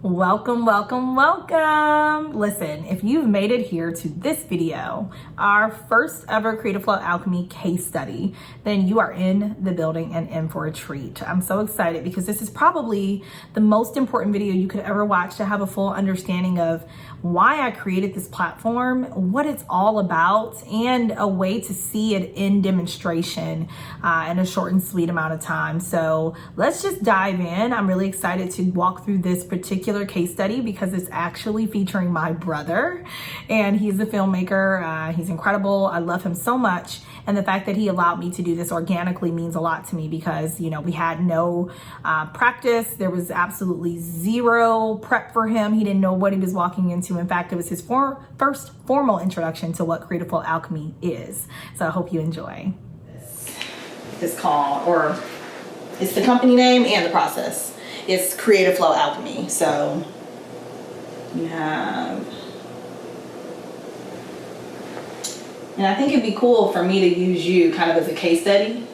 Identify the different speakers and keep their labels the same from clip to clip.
Speaker 1: Welcome, welcome, welcome. Listen, if you've made it here to this video, our first ever Creative Flow Alchemy case study, then you are in the building and in for a treat. I'm so excited because this is probably the most important video you could ever watch to have a full understanding of why I created this platform, what it's all about, and a way to see it in demonstration in a short and sweet amount of time. So let's just dive in. I'm really excited to walk through this particular case study because it's actually featuring my brother, and he's a filmmaker. He's incredible. I love him so much. And the fact that he allowed me to do this organically means a lot to me because, you know, we had no practice. There was absolutely zero prep for him. He didn't know what he was walking into. In fact, it was his first formal introduction to what Creative Flow Alchemy is. So I hope you enjoy. It's called, or it's the company name and the process. It's Creative Flow Alchemy. So you have, and I think it'd be cool for me to use you kind of as a case study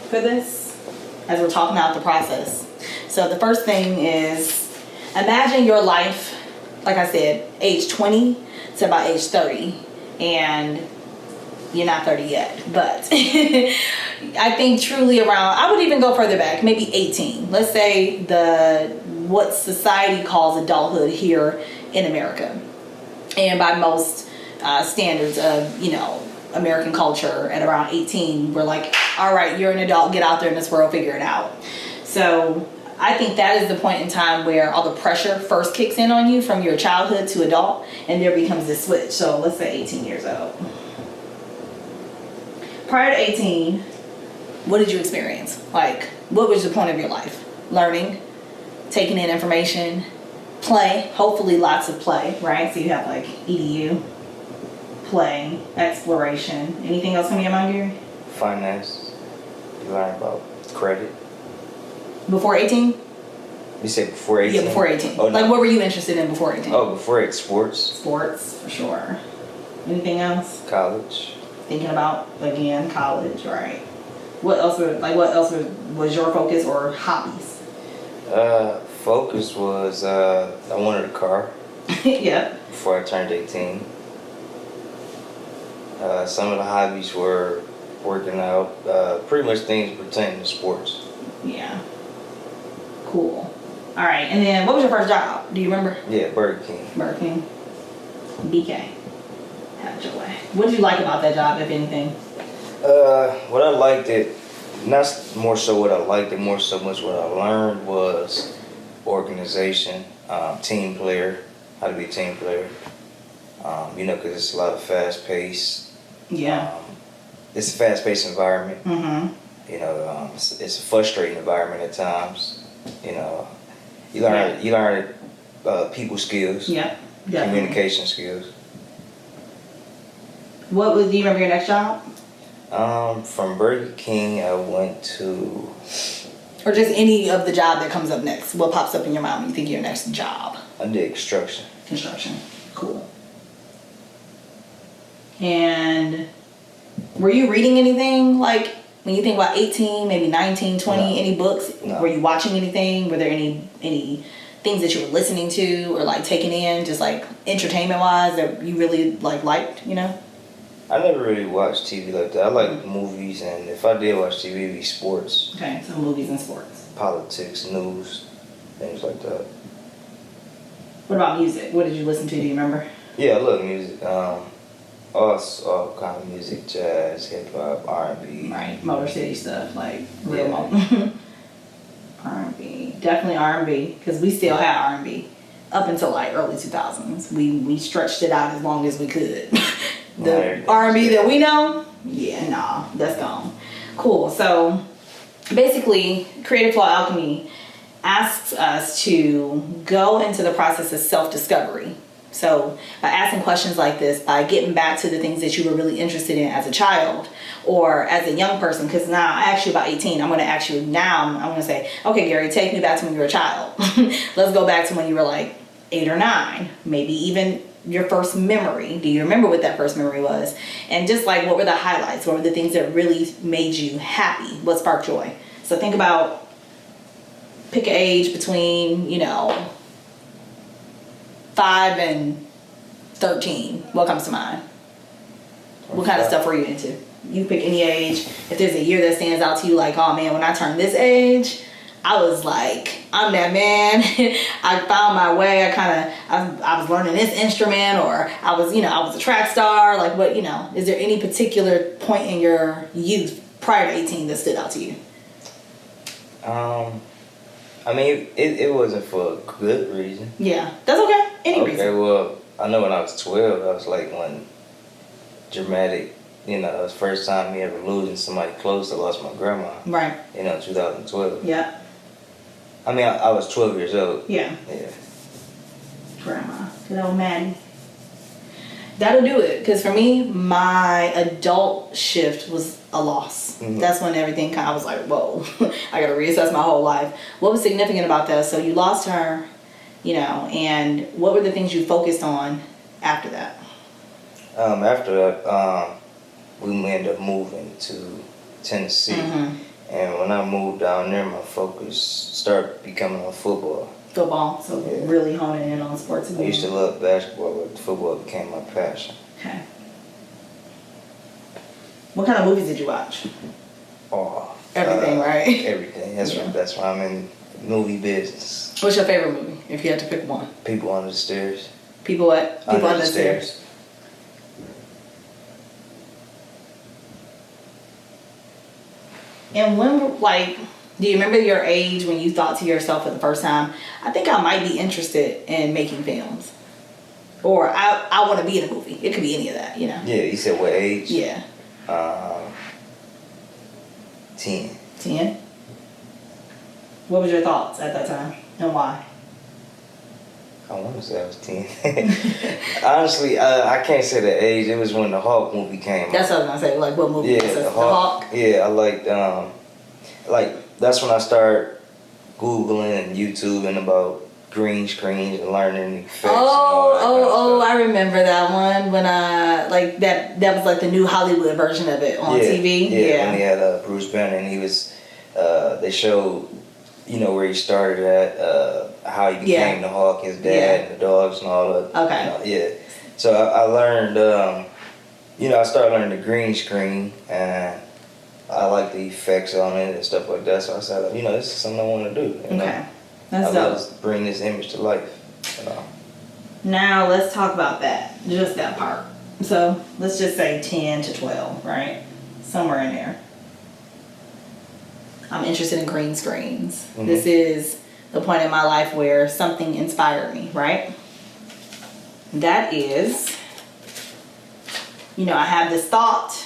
Speaker 1: for this as we're talking about the process. So the first thing is, imagine your life, like I said, age 20 to about age 30, and you're not 30 yet, but I think truly around, I would even go further back, maybe 18. Let's say what society calls adulthood here in America. And by most standards of, you know, American culture, at around 18, we're like, all right, you're an adult, get out there in this world, figure it out. So I think that is the point in time where all the pressure first kicks in on you from your childhood to adult, and there becomes this switch. So let's say 18 years old. Prior to 18, what did you experience? Like, what was the point of your life? Learning, taking in information, play, hopefully lots of play, right? So you have like EDU, play, exploration. Anything else coming to your mind, Gary?
Speaker 2: Finance. You learn about credit.
Speaker 1: Before 18?
Speaker 2: You said before 18?
Speaker 1: Yeah, before 18.
Speaker 2: Oh, no.
Speaker 1: Like, what were you interested in before 18?
Speaker 2: Oh, before it, sports.
Speaker 1: Sports, for sure. Anything else?
Speaker 2: College.
Speaker 1: Thinking about, again, college, right? What else was your focus or hobbies?
Speaker 2: Focus was, I wanted a car.
Speaker 1: Yeah.
Speaker 2: Before I turned 18. Some of the hobbies were working out, pretty much things pertaining to sports.
Speaker 1: Yeah. Cool. All right, and then what was your first job? Do you remember?
Speaker 2: Yeah, Burger King.
Speaker 1: Burger King. BK. Have your way. What did you like about that job, if anything?
Speaker 2: What I liked it, not more so what I liked it, more so much what I learned was organization, team player, how to be a team player. You know, because it's a lot of fast pace.
Speaker 1: Yeah.
Speaker 2: It's a fast paced environment.
Speaker 1: Mm-hmm.
Speaker 2: You know, it's a frustrating environment at times. You know, you learn people skills.
Speaker 1: Yeah.
Speaker 2: Communication skills.
Speaker 1: Do you remember your next job?
Speaker 2: From Burger King, I went to...
Speaker 1: Or just any of the job that comes up next. What pops up in your mind when you think of your next job?
Speaker 2: I did construction.
Speaker 1: Construction. Cool. And were you reading anything? Like, when you think about 18, maybe 19, 20,
Speaker 2: No.
Speaker 1: any books?
Speaker 2: No.
Speaker 1: Were you watching anything? Were there any things that you were listening to or like taking in, just like entertainment-wise, that you really liked, you know?
Speaker 2: I never really watched TV like that. I like movies, and if I did watch TV, it'd be sports.
Speaker 1: Okay, so movies and sports.
Speaker 2: Politics, news, things like that.
Speaker 1: What about music? What did you listen to? Do you remember?
Speaker 2: Yeah, I love music. All kind of music, jazz, hip-hop, R&B.
Speaker 1: Right, Motor City stuff, like real
Speaker 2: Yeah.
Speaker 1: R&B. Definitely R&B, because we still had R&B up until like early 2000s. We stretched it out as long as we could. The R&B that we know, yeah, nah, that's gone. Cool. So basically, Creative Flow Alchemy asks us to go into the process of self-discovery. So by asking questions like this, by getting back to the things that you were really interested in as a child or as a young person, because now I asked you about 18, I'm going to ask you now, I'm going to say, okay, Gary, take me back to when you were a child. Let's go back to when you were like 8 or 9, maybe even your first memory. Do you remember what that first memory was? And just like, what were the highlights? What were the things that really made you happy? What sparked joy? So think about pick an age between, 5 and 13. What comes to mind? What kind of stuff were you into? You pick any age. If there's a year that stands out to you, like, oh man, when I turned this age, I was like, I'm that man. I found my way. I was learning this instrument, or I was a track star. Like, what, is there any particular point in your youth prior to 18 that stood out to you?
Speaker 2: I mean, it wasn't for a good reason.
Speaker 1: Yeah, that's okay. Any reason.
Speaker 2: Okay, well, I know when I was 12, I was like one dramatic, it was the first time me ever losing somebody close. I lost my grandma.
Speaker 1: Right.
Speaker 2: 2012.
Speaker 1: Yeah.
Speaker 2: I mean, I was 12 years old.
Speaker 1: Yeah.
Speaker 2: Yeah.
Speaker 1: Grandma. Good old Maddie. That'll do it. Because for me, my adult shift was a loss. Mm-hmm. That's when everything I was like, whoa, I got to reassess my whole life. What was significant about that? So you lost her, and what were the things you focused on after that?
Speaker 2: After that, we ended up moving to Tennessee. Mm-hmm. And when I moved down there, my focus started becoming on football.
Speaker 1: Football, so yeah. Really honing in on sports again.
Speaker 2: I used to love basketball, but football became my passion.
Speaker 1: Okay. What kind of movies did you watch?
Speaker 2: Oh,
Speaker 1: everything, right?
Speaker 2: Everything. That's why I'm in movie business.
Speaker 1: What's your favorite movie, if you had to pick one?
Speaker 2: People Under the Stairs.
Speaker 1: People what? People Under the Stairs. And when, do you remember your age when you thought to yourself for the first time, I think I might be interested in making films? Or I want to be in a movie. It could be any of that,
Speaker 2: Yeah, you said what age?
Speaker 1: Yeah.
Speaker 2: 10.
Speaker 1: 10? What was your thoughts at that time and why?
Speaker 2: I want to say I was 10. Honestly, I can't say the age. It was when the Hawk movie came out.
Speaker 1: That's what I was going to say. Like, what movie?
Speaker 2: Yeah, the Hawk. Yeah, I liked, that's when I started Googling and YouTubing about green screens and learning effects.
Speaker 1: I remember that one when that was like the new Hollywood version of it on TV.
Speaker 2: Yeah, when he had Bruce Banner and he was, they showed, where he started at, how he became the Hawk, his dad, and the dogs and all that.
Speaker 1: Okay.
Speaker 2: So I learned, I started learning the green screen, and I like the effects on it and stuff like that. So I said, this is something I want to do.
Speaker 1: Okay.
Speaker 2: That's dope. I love to bring this image to life.
Speaker 1: Now let's talk about that, just that part. So let's just say 10 to 12, right? Somewhere in there. I'm interested in green screens. Mm-hmm. This is the point in my life where something inspired me, right? That is, I have this thought.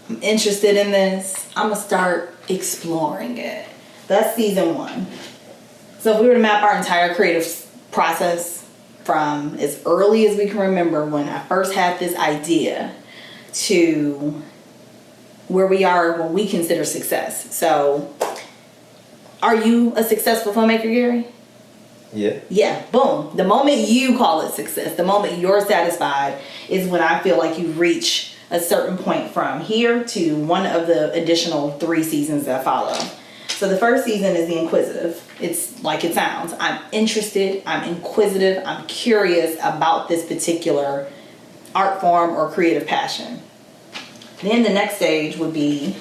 Speaker 1: I'm interested in this. I'm going to start exploring it. That's season 1. So if we were to map our entire creative process from as early as we can remember when I first had this idea to where we are when we consider success. So, are you a successful filmmaker, Gary?
Speaker 2: Yeah.
Speaker 1: Yeah, boom. The moment you call it success, the moment you're satisfied is when I feel like you reach a certain point from here to one of the additional 3 seasons that follow. So the first season is the inquisitive. It's like it sounds. I'm interested, I'm inquisitive, I'm curious about this particular art form or creative passion. Then the next stage would be,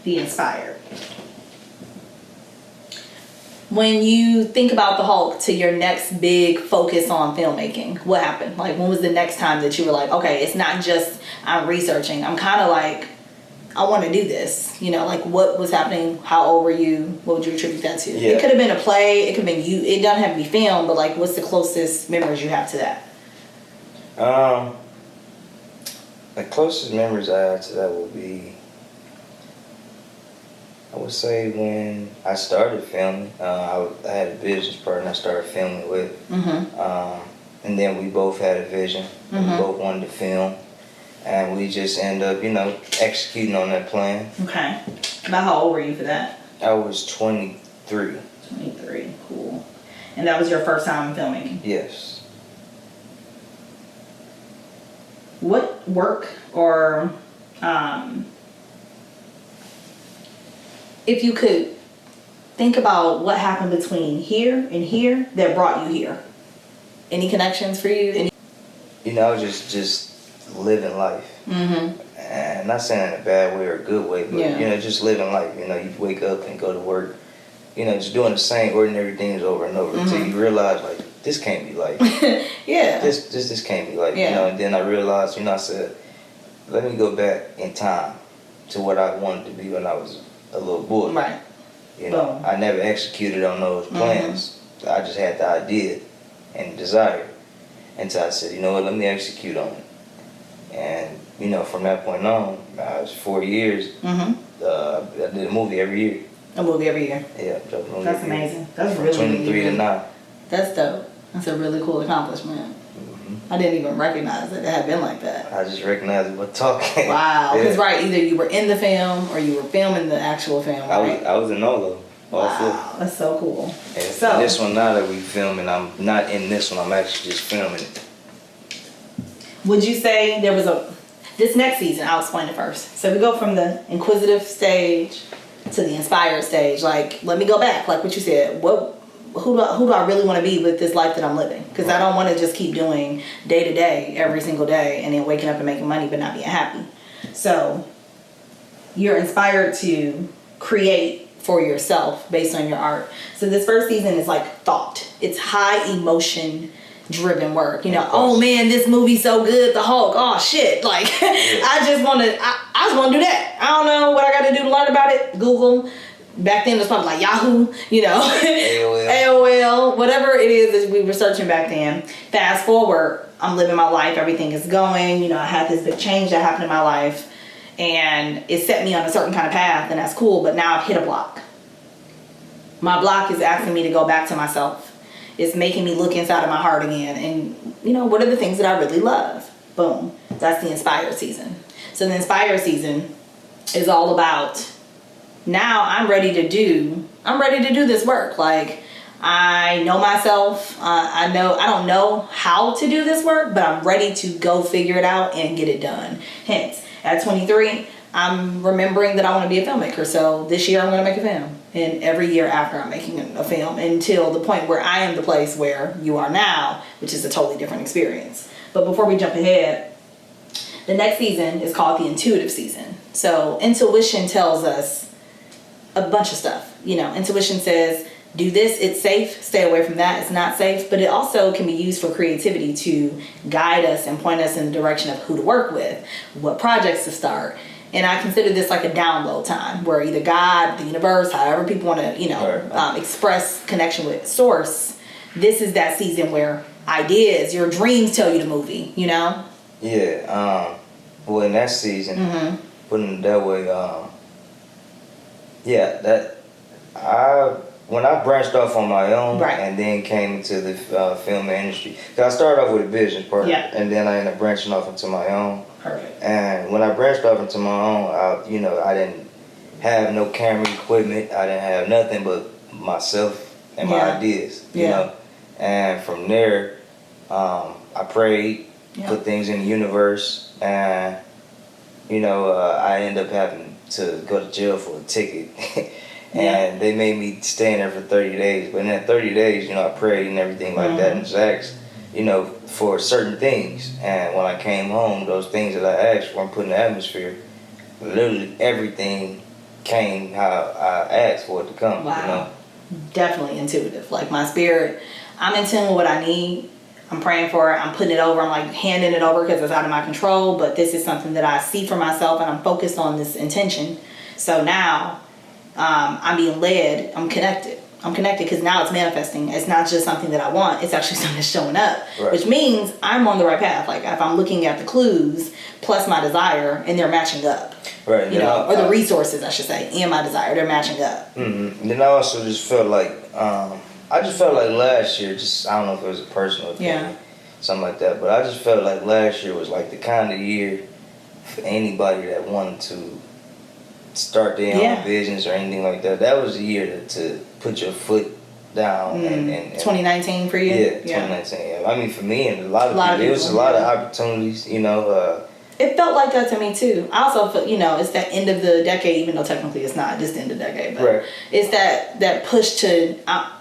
Speaker 1: be inspired. When you think about the Hulk to your next big focus on filmmaking, what happened? Like, when was the next time that you were like, okay, it's not just I'm researching. I'm kind of like, I want to do this. What was happening? How old were you? What would you attribute that to?
Speaker 2: Yeah.
Speaker 1: It could have been a play. It could have been you. It doesn't have to be film, but what's the closest memories you have to that?
Speaker 2: The closest memories I have to that would be, I would say when I started filming, I had a business partner I started filming with. Mm-hmm. And then we both had a vision. Mm-hmm. We both wanted to film. And we just ended up, executing on that plan.
Speaker 1: Okay. About how old were you for that?
Speaker 2: I was 23.
Speaker 1: 23, cool. And that was your first time filming?
Speaker 2: Yes.
Speaker 1: What work or if you could think about what happened between here and here that brought you here. Any connections for you?
Speaker 2: You know, just living life.
Speaker 1: Mm-hmm.
Speaker 2: And not saying in a bad way or a good way, but, you know, just living life. You know, you wake up and go to work, you know, just doing the same ordinary things over and over until you realize, like, this can't be life.
Speaker 1: Yeah.
Speaker 2: This can't be life, you know. And then I realized, you know, I said, let me go back in time to what I wanted to be when I was a little boy.
Speaker 1: Right.
Speaker 2: You know, I never executed on those plans. I just had the idea and the desire. And so I said, you know what, let me execute on it. And, you know, from that point on, I was 4 years. I did a movie every year.
Speaker 1: A movie every year?
Speaker 2: Yeah.
Speaker 1: That's amazing. That's really
Speaker 2: 23 to 9.
Speaker 1: That's dope. That's a really cool accomplishment. I didn't even recognize that it had been like that.
Speaker 2: I just recognized it by talking.
Speaker 1: Wow. Because, right, either you were in the film or you were filming the actual film, right?
Speaker 2: I was in all of them.
Speaker 1: Wow. That's so cool.
Speaker 2: And so, this one now that we filming, I'm not in this one. I'm actually just filming it.
Speaker 1: Would you say there was this next season, I'll explain it first. So we go from the inquisitive stage to the inspired stage. Like, let me go back, like what you said. Who do I really want to be with this life that I'm living? Because I don't want to just keep doing day to day, every single day, and then waking up and making money but not being happy. So you're inspired to create for yourself based on your art. So this first season is like thought. It's high emotion driven work. You know, oh man, this movie's so good, the Hulk. Oh shit. Like I just want to do that. I don't know what I got to do to learn about it. Google. Back then it was probably like Yahoo, you know, AOL, whatever it is that we were searching back then. Fast forward, I'm living my life, everything is going, you know, I had this big change that happened in my life and it set me on a certain kind of path and that's cool, but now I've hit a block. My block is asking me to go back to myself. It's making me look inside of my heart again and, you know, what are the things that I really love? Boom. That's the inspired season. So the inspired season is all about now I'm ready to do this work. Like I know myself. I don't know how to do this work, but I'm ready to go figure it out and get it done. Hence, at 23, I'm remembering that I want to be a filmmaker. So this year I'm going to make a film. And every year after I'm making a film until the point where I am the place where you are now, which is a totally different experience. But before we jump ahead, the next season is called the intuitive season. So intuition tells us a bunch of stuff. You know, intuition says, do this, it's safe, stay away from that, it's not safe. But it also can be used for creativity to guide us and point us in the direction of who to work with, what projects to start. And I consider this like a download time where either God, the universe, however people want to, you know, express connection with source. This is that season where ideas, your dreams tell you the movie, you know?
Speaker 2: Yeah. Well, in that season, putting it that way, when I branched off on my own and then came into the film industry, because I started off with a business partner and then I ended up branching off into my own.
Speaker 1: Perfect.
Speaker 2: And when I branched off into my own, I didn't have no camera equipment. I didn't have nothing but myself and my ideas, you know. And from there, I prayed, put things in the universe, and, I ended up having to go to jail for a ticket. And they made me stay in there for 30 days. But in that 30 days, I prayed and everything like that and just asked, for certain things. And when I came home, those things that I asked weren't put in the atmosphere. Literally everything came how I asked for it to come.
Speaker 1: Wow. Definitely intuitive. Like my spirit, I'm in tune with what I need. I'm praying for it. I'm putting it over. I'm like handing it over because it's out of my control. But this is something that I see for myself and I'm focused on this intention. So now I'm being led. I'm connected because now it's manifesting. It's not just something that I want. It's actually something that's showing up, which means I'm on the right path. Like if I'm looking at the clues plus my desire and they're matching up,
Speaker 2: right?
Speaker 1: Or the resources, I should say, and my desire, they're matching up.
Speaker 2: Mm-hmm. And then I also just felt like, last year, I don't know if it was a personal opinion, something like that, but I just felt like last year was like the kind of year for anybody that wanted to start their own business or anything like that. That was the year to put your foot down. And
Speaker 1: 2019 for you?
Speaker 2: Yeah, 2019. Yeah. I mean, for me and a lot of people, it was a lot of opportunities,
Speaker 1: It felt like that to me too. I also feel, it's that end of the decade, even though technically it's not just the end of the decade, but
Speaker 2: Right.
Speaker 1: it's that push to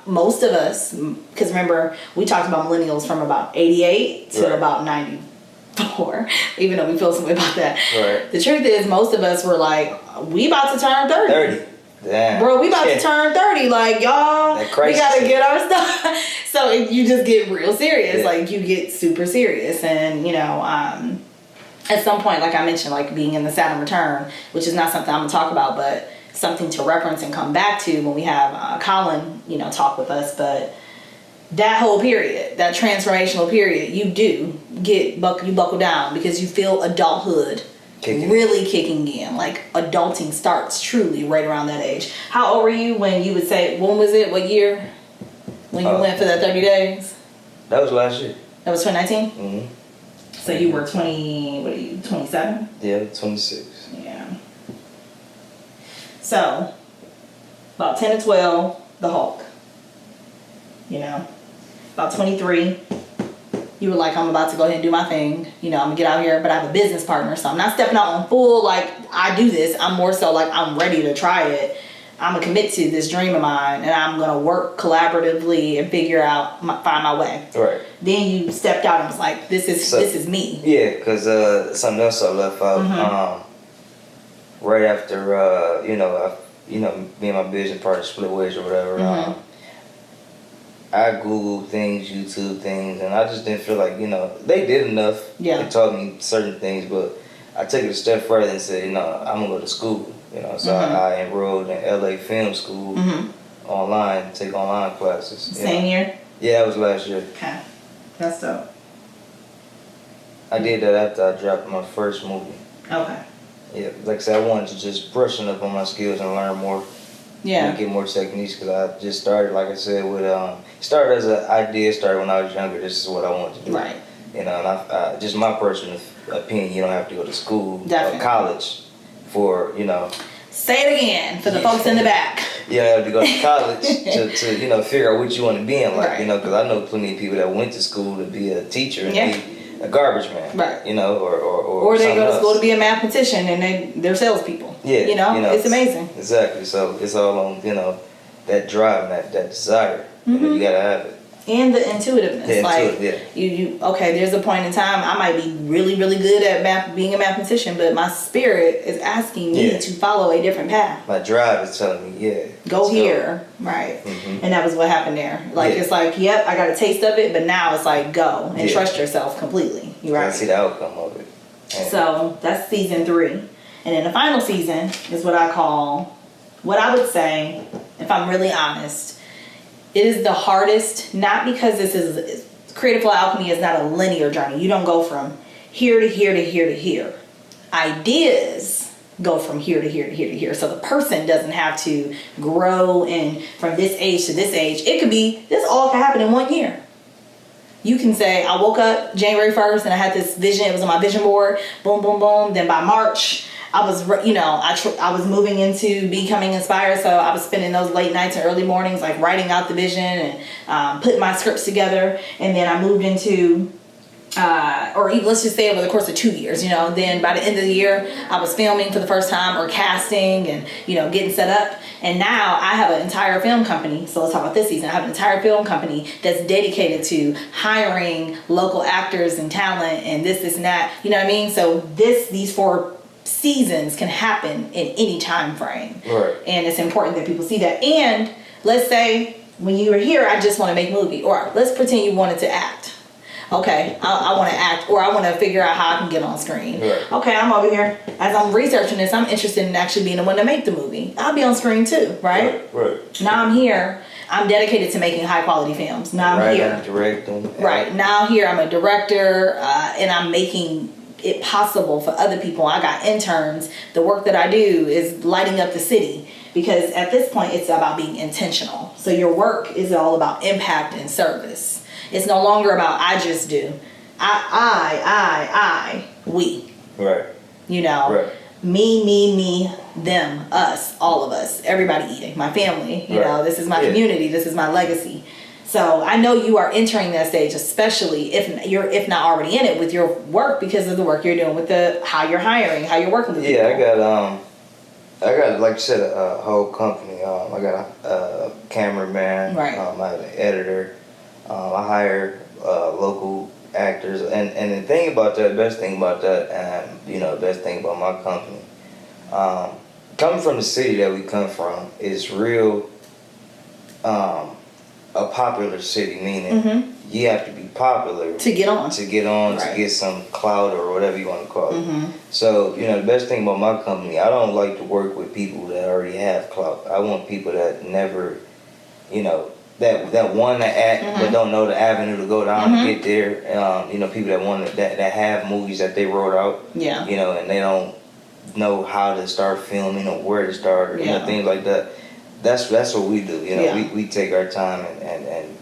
Speaker 1: most of us, because remember, we talked about millennials from about 88 to
Speaker 2: Right.
Speaker 1: about 94, even though we feel some way about that.
Speaker 2: Right.
Speaker 1: The truth is, most of us were like, we about to turn 30.
Speaker 2: 30. Damn.
Speaker 1: Bro, we about to turn 30. Like, y'all,
Speaker 2: That
Speaker 1: we
Speaker 2: crisis.
Speaker 1: gotta get our stuff. So you just get real serious.
Speaker 2: Yeah.
Speaker 1: Like, you get super serious. And, at some point, like I mentioned, like being in the Saturn return, which is not something I'm gonna talk about, but something to reference and come back to when we have Colin, talk with us. But that whole period, that transformational period, you buckle down because you feel adulthood really kicking in. Like adulting starts truly right around that age. How old were you when you would say, when was it? What year? When you went for that 30 days?
Speaker 2: That was last year.
Speaker 1: That was 2019?
Speaker 2: Mm-hmm.
Speaker 1: So you were 27?
Speaker 2: Yeah, 26.
Speaker 1: Yeah. So, about 10 to 12, the Hulk. About 23, you were like, I'm about to go ahead and do my thing. I'm gonna get out here, but I have a business partner, so I'm not stepping out on full, like, I do this. I'm more so like, I'm ready to try it. I'm gonna commit to this dream of mine, and I'm gonna work collaboratively and figure out, find my way.
Speaker 2: Right.
Speaker 1: Then you stepped out and was like, this is me.
Speaker 2: Yeah, because something else I left out.
Speaker 1: Mm-hmm.
Speaker 2: Right after, me and my business partner split ways or whatever.
Speaker 1: Mm-hmm.
Speaker 2: I Googled things, YouTube things, and I just didn't feel like, they did enough.
Speaker 1: Yeah.
Speaker 2: They taught me certain things, but I took it a step further and said, I'm going to go to school. So
Speaker 1: Mm-hmm.
Speaker 2: I enrolled in LA Film School online, take online classes.
Speaker 1: Same year?
Speaker 2: Yeah, that was last year.
Speaker 1: Okay. That's dope.
Speaker 2: I did that after I dropped my first movie.
Speaker 1: Okay.
Speaker 2: Yeah, like I said, I wanted to just brushing up on my skills and learn more.
Speaker 1: Yeah.
Speaker 2: Get more techniques because I just started, like I said, with started as an idea. Started when I was younger. This is what I wanted to do.
Speaker 1: Right.
Speaker 2: And I just my personal opinion. You don't have to go to school
Speaker 1: Definitely.
Speaker 2: or college for
Speaker 1: Say it again for the folks in the back.
Speaker 2: You don't have to go to college to figure out what you want to be in life.
Speaker 1: Right.
Speaker 2: Because I know plenty of people that went to school to be a teacher and
Speaker 1: Yeah.
Speaker 2: be a garbage man.
Speaker 1: Right.
Speaker 2: Or
Speaker 1: they
Speaker 2: something
Speaker 1: go to
Speaker 2: else.
Speaker 1: school to be a mathematician and they're salespeople.
Speaker 2: Yeah.
Speaker 1: It's amazing.
Speaker 2: Exactly. So it's all on that drive and that desire. You gotta have it.
Speaker 1: And the intuitiveness. There's a point in time I might be really, really good at being a mathematician, but my spirit is asking me to follow a different path.
Speaker 2: My drive is telling me,
Speaker 1: go here. Right. Mm-hmm. And that was what happened there. It's like, yep, I got a taste of it, but now it's like, go and trust yourself completely. You're right.
Speaker 2: I see the outcome of it.
Speaker 1: So that's season 3. And then the final season is what I would say, if I'm really honest, it is the hardest, not because Creative Flow Alchemy is not a linear journey. You don't go from here to here to here to here. Ideas go from here to here to here to here. So the person doesn't have to grow from this age to this age. It could be, this all can happen in 1 year. You can say, I woke up January 1st and I had this vision. It was on my vision board. Boom, boom, boom. Then by March, I was, I was moving into becoming inspired. So I was spending those late nights and early mornings, like writing out the vision and putting my scripts together. And then I moved into, let's just say over the course of 2 years, then by the end of the year, I was filming for the first time or casting and, getting set up. And now I have an entire film company. So let's talk about this season. I have an entire film company that's dedicated to hiring local actors and talent and this and that. You know what I mean? So these 4 seasons can happen in any time frame.
Speaker 2: Right.
Speaker 1: And it's important that people see that. And let's say when you were here, I just want to make a movie. Or let's pretend you wanted to act. Okay, I want to act, or I want to figure out how I can get on screen.
Speaker 2: Right.
Speaker 1: Okay, I'm over here. As I'm researching this, I'm interested in actually being the one to make the movie. I'll be on screen too, right?
Speaker 2: Right.
Speaker 1: Now I'm here. I'm dedicated to making high quality films. Now I'm here.
Speaker 2: Direct them.
Speaker 1: Right. Now here I'm a director, and I'm making it possible for other people. I got interns. The work that I do is lighting up the city. Because at this point, it's about being intentional. So your work is all about impact and service. It's no longer about I just do. We.
Speaker 2: Right.
Speaker 1: Right. Me, them, us, all of us, everybody eating, my family, this is my community, this is my legacy. So I know you are entering that stage, especially if not already in it with your work, because of the work you're doing with how you're hiring, how you're working with people.
Speaker 2: Yeah, I got like you said a whole company. I got a cameraman.
Speaker 1: Right.
Speaker 2: I have an editor. I hire local actors, and the thing about that, the best thing about that, and the best thing about my company, coming from the city that we come from, is real. A popular city, meaning you have to be popular
Speaker 1: to get on,
Speaker 2: right. To get some clout or whatever you want to call it. So the best thing about my company, I don't like to work with people that already have clout. I want people that never, that want to act but don't know the avenue to go down to get there. People that want that have movies that they wrote out. Yeah. And they don't know how to start filming or where to start or things like that. That's what we do. We take our time and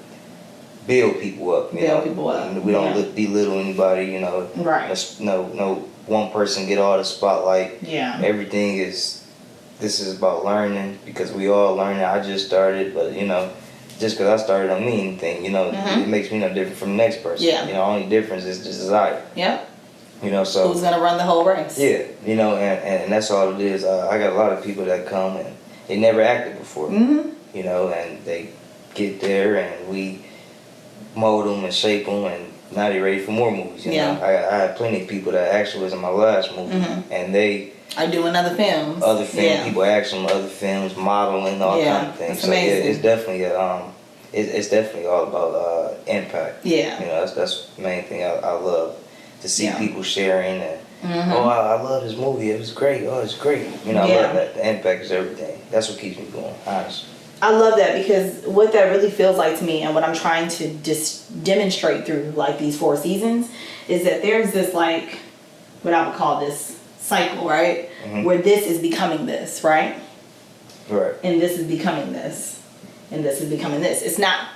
Speaker 2: build people up. Build people up. We don't belittle anybody. Right. No one person get all the spotlight. Yeah. Everything is. This is about learning because we all learning. I just started, but just because I started don't mean anything. It makes me no different from the next person. Yeah. Only difference is just desire. Yeah. So
Speaker 1: who's gonna run the whole race?
Speaker 2: Yeah. And that's all it is. I got a lot of people that come and they never acted before. And they get there and we mold them and shape them, and now they're ready for more movies. I had plenty of people that actually was in my last movie, and they
Speaker 1: are doing other films.
Speaker 2: People action other films, modeling, all kind of things.
Speaker 1: That's amazing.
Speaker 2: It's definitely it's definitely all about impact. Yeah, that's the main thing I love to see people sharing and. Oh, I love this movie. It was great. Oh, it's great. I love that. The impact is everything. That's what keeps me going, honestly.
Speaker 1: I love that, because what that really feels like to me, and what I'm trying to demonstrate through like these 4 seasons, is that there's this like, what I would call this cycle, right? Where this is becoming this, right? Right. And this is becoming this, and this is becoming this. It's not.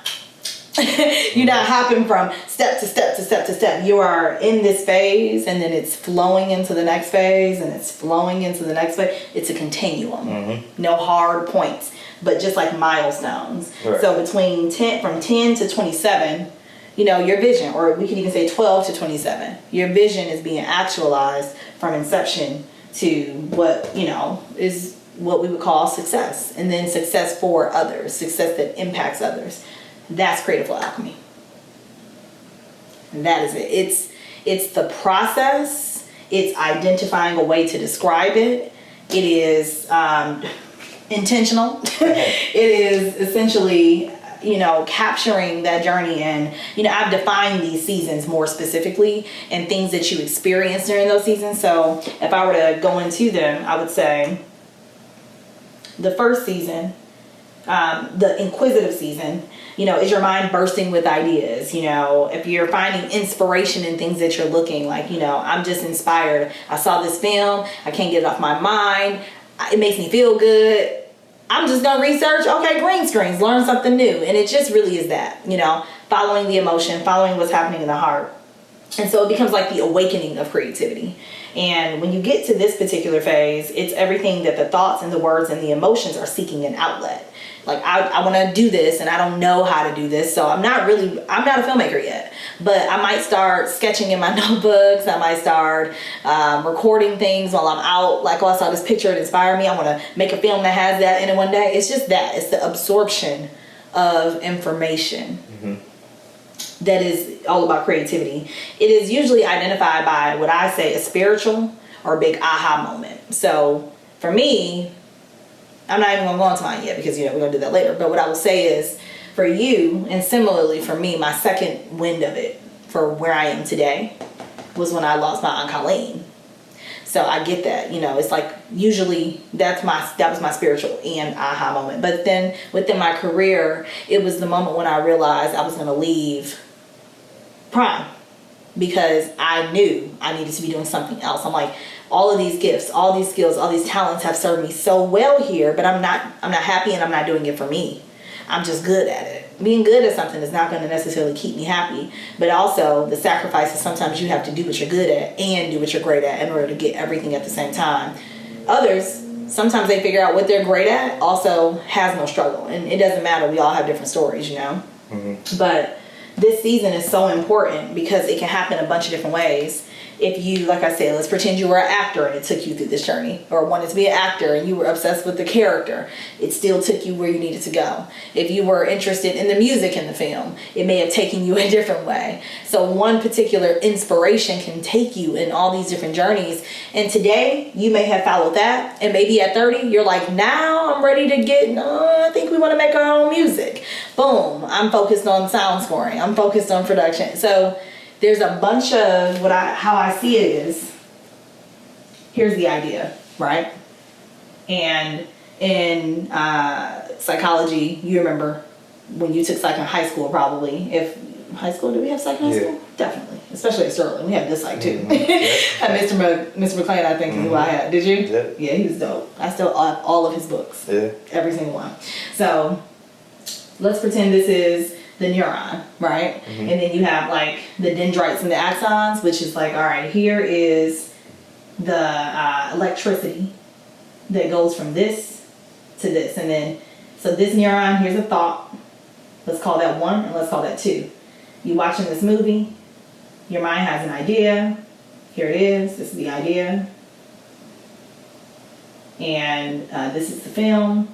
Speaker 1: You're not hopping from step to step to step to step. You are in this phase, and then it's flowing into the next phase, and it's flowing into the next phase. It's a continuum. No hard points, but just like milestones. Right. So from 10 to 27, your vision, or we could even say 12 to 27, your vision is being actualized from inception to what, is what we would call success. And then success for others, success that impacts others. That's Creative Flow Alchemy. And that is it. It's the process. It's identifying a way to describe it. It is intentional. It is essentially, capturing that journey. And, I've defined these seasons more specifically and things that you experience during those seasons. So if I were to go into them, I would say the first season, the inquisitive season, is your mind bursting with ideas. If you're finding inspiration in things that you're looking like, I'm just inspired. I saw this film. I can't get it off my mind. It makes me feel good. I'm just going to research. Okay, green screens, learn something new. And it just really is that, following the emotion, following what's happening in the heart. And so it becomes like the awakening of creativity. And when you get to this particular phase, it's everything that the thoughts and the words and the emotions are seeking an outlet. Like, I want to do this, and I don't know how to do this. So I'm not a filmmaker yet, but I might start sketching in my notebooks. I might start recording things while I'm out. Like, I saw this picture, it inspired me. I want to make a film that has that in it one day. It's just that. It's the absorption of information. That is all about creativity. It is usually identified by what I say a spiritual or a big aha moment. So for me, I'm not even going to go into mine yet because, we're going to do that later. But what I will say is, for you, and similarly for me, my second wind of it for where I am today was when I lost my Aunt Colleen. So I get that, it's like usually that was my spiritual and aha moment. But then within my career, it was the moment when I realized I was going to leave Prime, because I knew I needed to be doing something else. I'm like, all of these gifts, all these skills, all these talents have served me so well here, but I'm not happy, and I'm not doing it for me. I'm just good at it. Being good at something is not going to necessarily keep me happy, but also the sacrifices sometimes you have to do what you're good at and do what you're great at in order to get everything at the same time. Others, sometimes they figure out what they're great at, also has no struggle, and it doesn't matter. We all have different stories, But this season is so important because it can happen a bunch of different ways. If you, like I said, let's pretend you were an actor and it took you through this journey, or wanted to be an actor and you were obsessed with the character, it still took you where you needed to go. If you were interested in the music in the film, it may have taken you a different way. So one particular inspiration can take you in all these different journeys. And today you may have followed that, and maybe at 30 you're like, now I'm ready to get, I think we want to make our own music. Boom, I'm focused on sound scoring, I'm focused on production. So there's a bunch of how I see it is, here's the idea, right? And in psychology, you remember when you took psych in high school, probably. If high school, do we have psych in high school? Definitely, especially at Sterling. We have this psych too. Mr. McLean, I think, is who I had. Did you? Yeah, he was dope. I still have all of his books. Yeah. Every single one. So let's pretend this is the neuron, right? And then you have like the dendrites and the axons, which is like, all right, here is the electricity that goes from this to this. And then, so this neuron, here's a thought. Let's call that 1 and let's call that 2. You watching this movie, your mind has an idea. Here it is, this is the idea. And this is the film.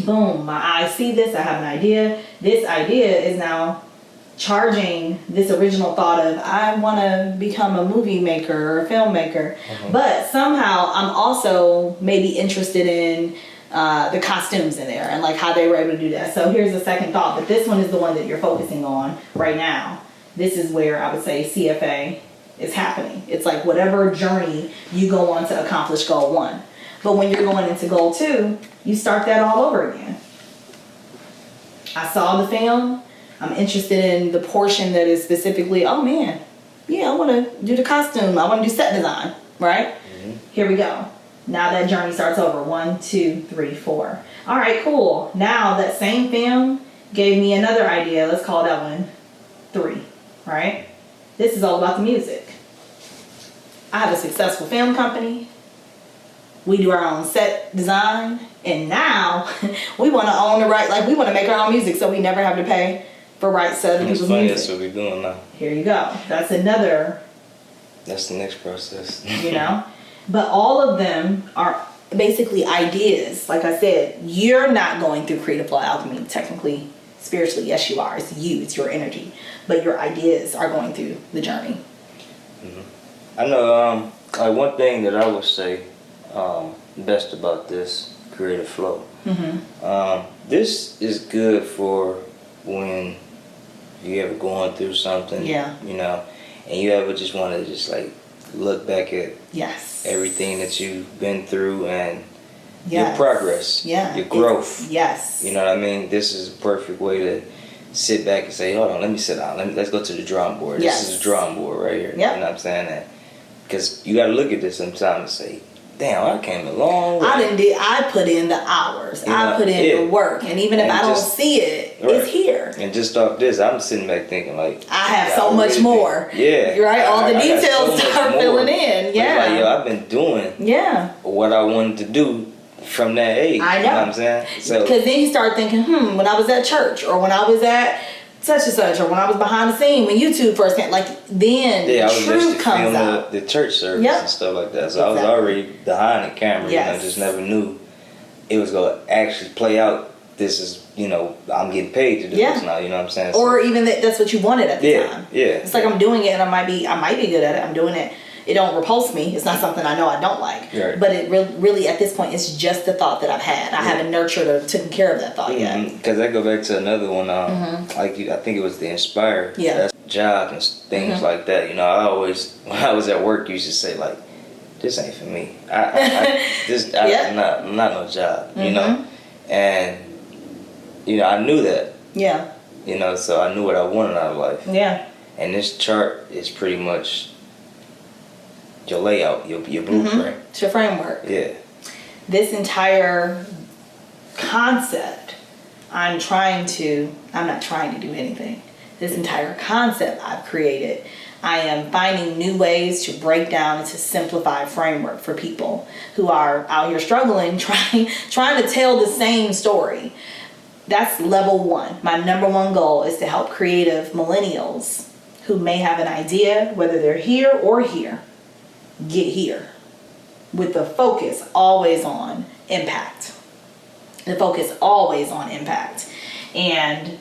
Speaker 1: Boom, my eyes see this, I have an idea. This idea is now charging this original thought of, I want to become a movie maker or a filmmaker. But somehow I'm also maybe interested in the costumes in there and like how they were able to do that. So here's the second thought, but this one is the one that you're focusing on right now. This is where I would say CFA is happening. It's like whatever journey you go on to accomplish goal 1. But when you're going into goal 2, you start that all over again. I saw the film. I'm interested in the portion that is specifically, oh man, yeah, I want to do the costume. I want to do set design, right? Here we go. Now that journey starts over. 1, 2, 3, 4. All right, cool. Now that same film gave me another idea. Let's call that one 3, right? This is all about the music. I have a successful film company. We do our own set design, and now we want to own the right, like we want to make our own music, so we never have to pay for rights to other people's music.
Speaker 2: That's what we're doing now.
Speaker 1: Here you go. That's another.
Speaker 2: That's the next process.
Speaker 1: You know, but all of them are basically ideas. Like I said, you're not going through Creative Flow Alchemy technically, spiritually. Yes, you are. It's you. It's your energy, but your ideas are going through the journey.
Speaker 2: I know. Like one thing that I would say. Best about this creative flow. This is good for when you ever going through something, you know, and you ever just want to just like look back at everything that you've been through and your progress, your growth. You know what I mean? This is a perfect way to sit back and say, hold on, let me sit down. Let's go to the drawing board. This is a drawing board right here. You know what I'm saying? That because you got to look at this sometimes and say, damn, I came a long way.
Speaker 1: I put in the hours. I put in the work. And even if I don't see it, it's here.
Speaker 2: And just off this, I'm sitting back thinking like,
Speaker 1: I have so much more. Right? All the details start filling in.
Speaker 2: Like, yo, I've been doing what I wanted to do from that age.
Speaker 1: I know.
Speaker 2: You know what I'm saying? So,
Speaker 1: because then you start thinking, when I was at church, or when I was at such and such, or when I was behind the scene when YouTube first came, like then the truth comes out.
Speaker 2: The church service and stuff like that. So I was already behind the camera. You know, just never knew it was gonna actually play out. This is, you know, I'm getting paid to do this now. You know what I'm saying?
Speaker 1: Or even that's what you wanted at the time. It's like I'm doing it, and I might be good at it. I'm doing it. It don't repulse me. It's not something I know I don't like. But it really at this point, it's just the thought that I've had. I haven't nurtured or taken care of that thought yet.
Speaker 2: Because I go back to another one. Like I think it was the Inspire. That's job and things like that. You know, I always when I was at work used to say like, this ain't for me. I'm not no job. You know, and you know I knew that. You know, so I knew what I wanted out of life. And this chart is pretty much your layout, your blueprint.
Speaker 1: It's your framework. This entire concept, I'm not trying to do anything. This entire concept I've created, I am finding new ways to break down and to simplify framework for people who are out here struggling, trying to tell the same story. that's level one. My number one goal is to help creative millennials who may have an idea, whether they're here or here, get here with the focus always on impact. The focus always on impact. And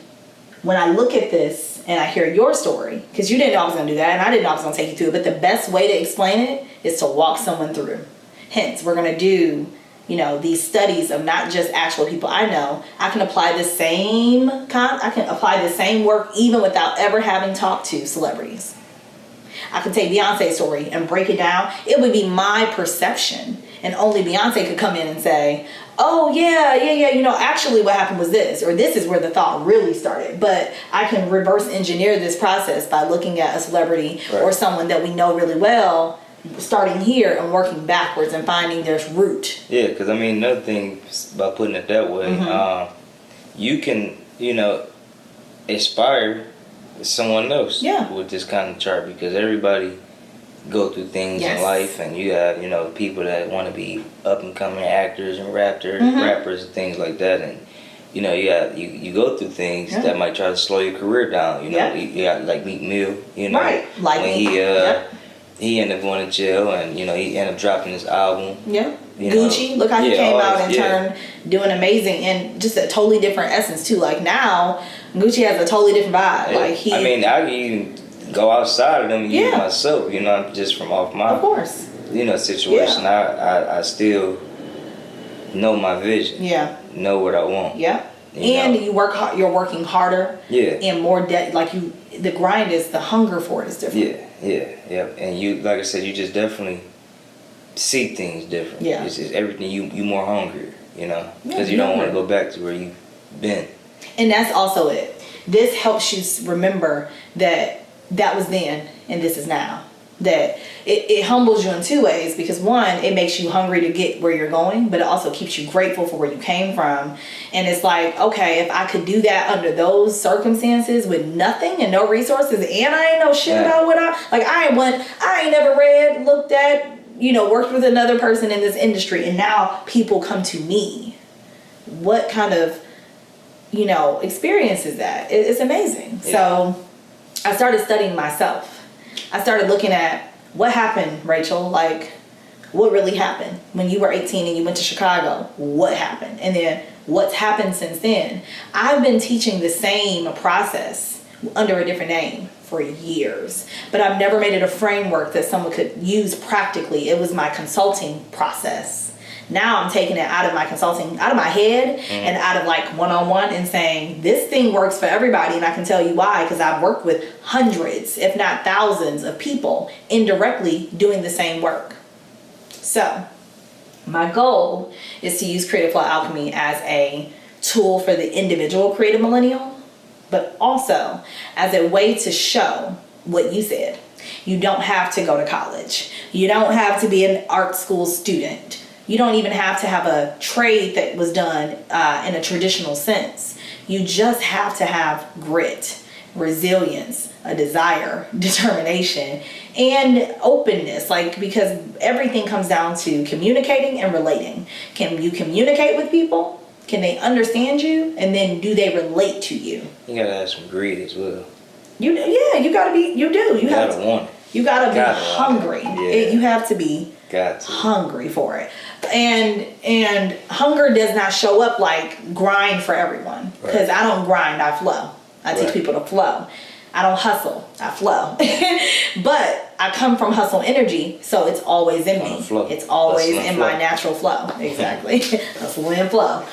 Speaker 1: when I look at this and I hear your story, because you didn't know I was going to do that, and I didn't know I was going to take you through it, but the best way to explain it is to walk someone through. Hence, we're going to do, these studies of not just actual people I know. I can apply the same work even without ever having talked to celebrities. I could take Beyonce's story and break it down. It would be my perception, and only Beyonce could come in and say, oh yeah, actually what happened was this, or this is where the thought really started. But I can reverse engineer this process by looking at a celebrity or someone that we know really well, starting here and working backwards and finding their root.
Speaker 2: Yeah, because another thing by putting it that way, you can, inspire someone else with this kind of chart, because everybody go through things in life, and you have people that want to be up and coming actors and rappers and things like that, and you go through things that might try to slow your career down. You got like Meek Mill,
Speaker 1: like
Speaker 2: when he ended up going to jail, and he ended up dropping his album.
Speaker 1: Gucci, look how he came out and turned doing amazing, and just a totally different essence too. Like now, Gucci has a totally different vibe. Like I
Speaker 2: can even go outside of them and use myself, just from off my,
Speaker 1: of course,
Speaker 2: situation. I still know my vision. Know what I want. And you work hard. You're working harder. And more the grind is, the hunger for it is different. And you, like I said, you just definitely see things different. It's just everything. You more hungry, because you don't want to go back to where you've been. And
Speaker 1: that's also it. This helps you remember that was then and this is now. That it humbles you in two ways, because one, it makes you hungry to get where you're going, but it also keeps you grateful for where you came from. And it's like, okay, if I could do that under those circumstances with nothing and no resources, and I ain't know shit about what I ain't never read, looked at, worked with another person in this industry, and now people come to me. What kind of, experience is that? It's amazing. So I started studying myself. I started looking at what happened, Rachel, like what really happened when you were 18 and you went to Chicago. What happened? And then what's happened since then? I've been teaching the same process under a different name for years, but I've never made it a framework that someone could use practically. It was my consulting process. Now I'm taking it out of my consulting, out of my head, and out of like one-on-one, and saying this thing works for everybody. And I can tell you why, because I've worked with hundreds, if not thousands of people indirectly doing the same work. So my goal is to use Creative Flow Alchemy as a tool for the individual creative millennial, but also as a way to show what you said. You don't have to go to college. You don't have to be an art school student. You don't even have to have a trade that was done in a traditional sense. You just have to have grit, resilience, a desire, determination, and openness. Because everything comes down to communicating and relating. Can you communicate with people? Can they understand you? And then do they relate to you? You
Speaker 2: gotta have some greed as well.
Speaker 1: You gotta be. You do. You have to want it. You gotta be hungry. You have to be hungry for it. And hunger does not show up like grind for everyone, because I don't grind, I flow. I teach people to flow. I don't hustle, I flow. But I come from hustle energy, so it's always in me. It's always in my natural flow. Exactly. Hustle and flow.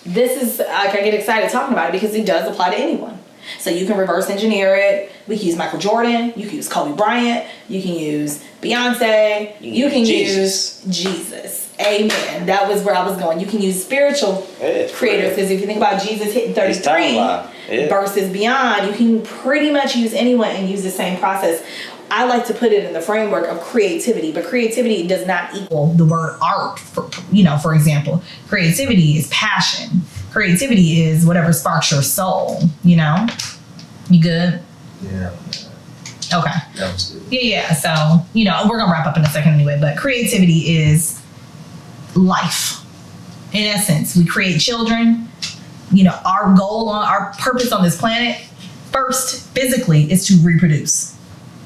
Speaker 1: This is, I can get excited talking about it because it does apply to anyone. So you can reverse engineer it. We can use Michael Jordan. You can use Kobe Bryant. You can use Beyonce. You can use Jesus. Amen. That was where I was going. You can use spiritual creators, because if you think about Jesus hitting 33 versus beyond, you can pretty much use anyone and use the same process. I like to put it in the framework of creativity, but creativity does not equal the word art. For example, creativity is passion. Creativity is whatever sparks your soul, You good?
Speaker 3: Yeah.
Speaker 1: Okay.
Speaker 3: That was good.
Speaker 1: Yeah. So, we're going to wrap up in a second anyway, but creativity is life. In essence, we create children. Our goal, our purpose on this planet, first, physically, is to reproduce.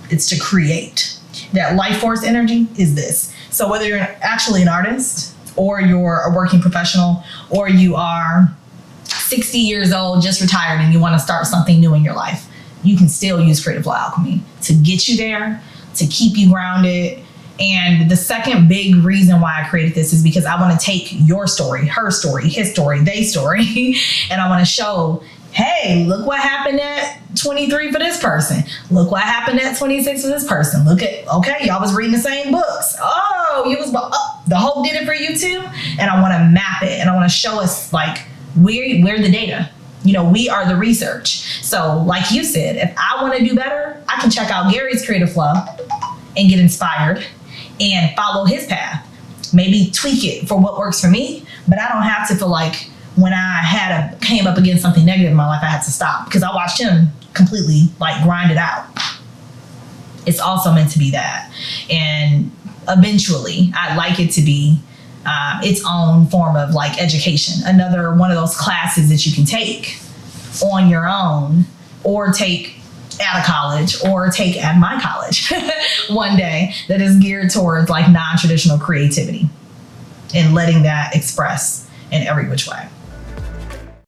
Speaker 1: It's to create. That life force energy is this. So whether you're actually an artist, or you're a working professional, or you are 60 years old, just retired, and you want to start something new in your life, you can still use Creative Flow Alchemy to get you there, to keep you grounded. And the second big reason why I created this is because I want to take your story, her story, his story, their story, and I want to show, hey, look what happened at 23 for this person. Look what happened at 26 for this person. Okay, y'all was reading the same books. Oh, the Hope did it for you too. And I want to map it, and I want to show us like we're the data. We are the research. So like you said, if I want to do better, I can check out Gary's Creative Flow and get inspired and follow his path. Maybe tweak it for what works for me, but I don't have to feel like when I came up against something negative in my life, I had to stop, because I watched him completely like grind it out. It's also meant to be that. And eventually I'd like it to be its own form of like education. Another one of those classes that you can take on your own, or take out of college, or take at my college one day, that is geared towards like non-traditional creativity and letting that express in every which way.